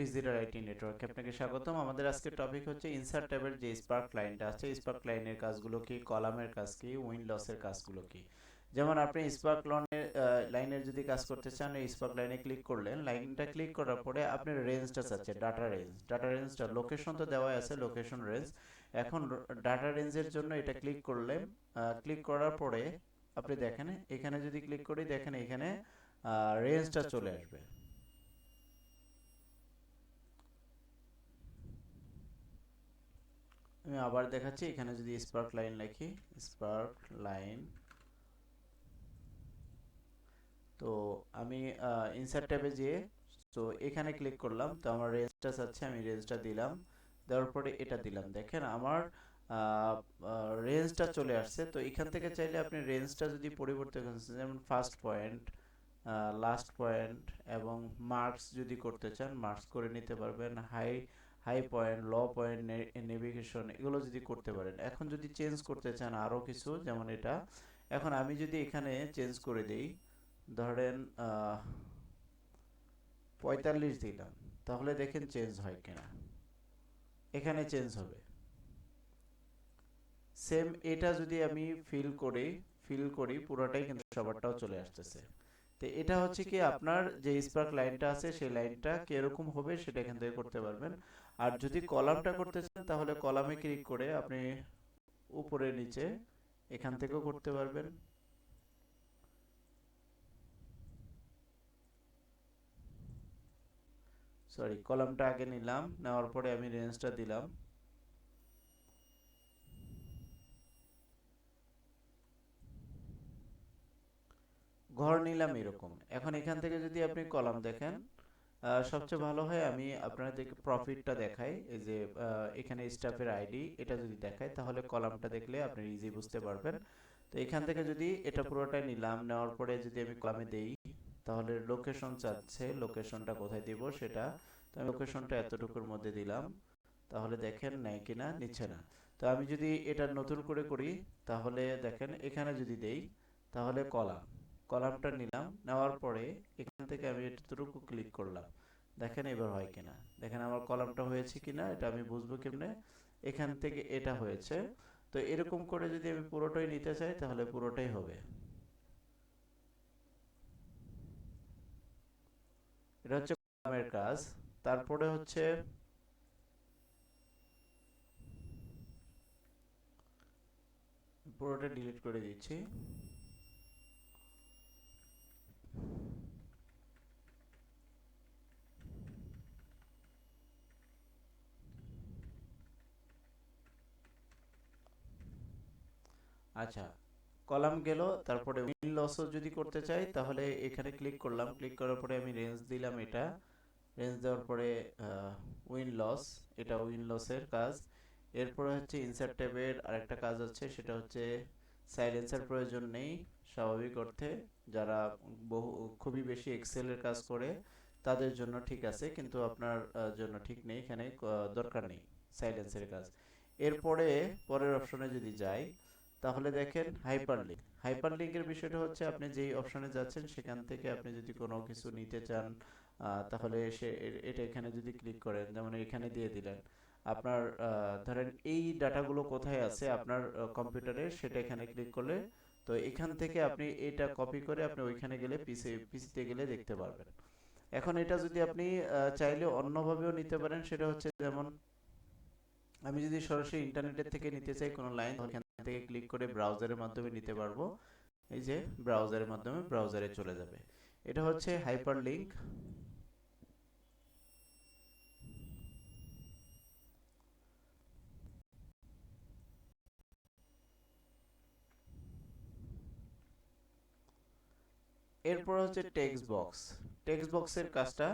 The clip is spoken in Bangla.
ডিজিটাল আইটি নেটওয়ার্কে আপনাকে স্বাগতম। আমাদের আজকের টপিক হচ্ছে ইনসার্ট ট্যাবের যে স্পার্ক লাইনটা আছে, স্পার্ক লাইনের কাজগুলো কি, কলামের কাজ কি, উইন লসের কাজগুলো কি। যেমন আপনি স্পার্ক লাইনের যদি কাজ করতে চান, এই স্পার্ক লাইনে ক্লিক করলেন, লাইনটা ক্লিক করার পরে আপনার রেঞ্জটা চাচ্ছে, ডাটা রেঞ্জটা, লোকেশন তো দেওয়া আছে, লোকেশন রেঞ্জ। এখন ডাটা রেঞ্জের জন্য এটা ক্লিক করলে, ক্লিক করার পরে আপনি দেখেন এখানে যদি ক্লিক করি, দেখেন এখানে রেঞ্জটা চলে আসবে। আমি আবার দেখাচ্ছি, এখানে যদি স্পার্ক লাইন লিখি, স্পার্ক লাইন, তো আমি ইনসার্ট ট্যাবে যেয়ে তো এখানে ক্লিক করলাম, তো আমার রেঞ্জটা চাচ্ছে, আমি রেঞ্জটা দিলাম, দেওয়ার পরে এটা দিলাম, দেখেন আমার রেঞ্জটা চলে আসছে। তো এখান থেকে চাইলে আপনি রেঞ্জটা যদি পরিবর্তন করেন, যেমন ফার্স্ট পয়েন্ট, লাস্ট পয়েন্ট এবং মার্কস যদি করতে চান, মার্কস করে নিতে পারবেন। হাই হাই পয়েন্ট, লো পয়েন্ট, নেভিগেশন, এগুলো যদি করতে পারেন। এখন যদি চেঞ্জ করতে চান আরও কিছু, যেমন এটা, এখন আমি যদি এখানে চেঞ্জ করে দেই, ধরেন 45 দিলাম, তাহলে দেখেন চেঞ্জ হয় কিনা, এখানে চেঞ্জ হবে। সেম এটা যদি আমি ফিল করি পুরোটাই কিন্তু সবারটাও চলে আসতেছে। তো এটা হচ্ছে কি, আপনার যে স্পার্ক লাইনটা আছে সেই লাইনটা কিরকম হবে সেটা এখান থেকে করতে পারবেন। আর যদি কলামটা করতে চান, তাহলে কলামে ক্লিক করে আপনি উপরে নিচে এখান থেকেও করতে পারবেন। সরি, কলামটা আগে নিলাম, নেওয়ার পরে আমি রেঞ্জটা দিলাম, ঘর নিলাম এরকম। এখন এখান থেকে যদি আপনি কলাম দেখেন, সবচেয়ে ভালো হয় আমি আপনাদেরকে প্রফিটটা দেখাই। এই যে এখানে স্টাফের আইডি, এটা যদি দেখাই, তাহলে কলামটা দেখলে আপনি ইজি বুঝতে পারবেন। তো এখান থেকে যদি এটা পুরোটাই নিলাম, নেওয়ার পরে যদি আমি কলামে দেই, তাহলে লোকেশন চাচ্ছে, লোকেশনটা কোথায় দিব সেটা, তো আমি লোকেশনটা এতটুকুর মধ্যে দিলাম, তাহলে দেখেন নেয় কিনা, নিচ্ছে না। তো আমি যদি এটা নতুন করে করি, তাহলে দেখেন এখানে যদি দেই, তাহলে কলামটা নিলাম, নেওয়ার পরে এখান থেকে আমি এতটুকু ক্লিক করলাম, দেখেন এবার হয় কিনা, দেখেন আমার কলামটা হয়েছে কিনা, এটা আমি বুঝবো কেমনে, এখান থেকে এটা হয়েছে। তো এরকম করে যদি আমি পুরোটাই নিতে চাই, তাহলে পুরোটাই হবে। এটা হচ্ছে কলামের কাজ। তারপরে হচ্ছে পুরোটা ডিলিট করে দিচ্ছি। আচ্ছা, কলাম গেল। তারপরে উইন লসও যদি করতে চাই, তাহলে এখানে ক্লিক করলাম, ক্লিক করার পরে আমি রেঞ্জ দিলাম, এটা রেঞ্জ দেওয়ার পরে উইন লস, এটা উইন লসের কাজ। এরপরে হচ্ছে ইনসার্ট ট্যাবের আরেকটা কাজ হচ্ছে, সেটা হচ্ছে সাইলেন্সার প্রয়োজন নেই স্বাভাবিক অর্থে। যারা খুবই বেশি এক্সেলের কাজ করে তাদের জন্য ঠিক আছে, কিন্তু আপনার জন্য ঠিক নেই, এখানে দরকার নেই সাইলেন্সের কাজ। এরপরে পরের অপশনে যদি যাই, তাহলে দেখেন হাইপারলিংকের বিষয়টা হচ্ছে, আপনি যেই অপশনে যাচ্ছেন সেখান থেকে আপনি যদি কোনো কিছু নিতে চান, তাহলে এটা এখানে যদি ক্লিক করেন, যেমন এখানে দিয়ে দিলেন, আপনার ধরেন এই ডাটাগুলো কোথায় আছে আপনার কম্পিউটারে, সেটা এখানে ক্লিক করলে, তো এখান থেকে আপনি এটা কপি করে আপনি ওইখানে গেলে, পিসিতে গেলে দেখতে পারবেন। এখন এটা যদি আপনি চাইলে অন্যভাবেও নিতে পারেন, সেটা হচ্ছে যেমন আমি যদি সরাসরি ইন্টারনেটের থেকে নিতে চাই কোনো লাইন, তাহলে এখান থেকে ক্লিক করে ব্রাউজারের মাধ্যমে নিতে পারবো। এই যে ব্রাউজারের মাধ্যমে ব্রাউজারে চলে যাবে। এটা হচ্ছে হাইপার লিঙ্ক। এরপর হচ্ছে টেক্সট বক্সের কাজটা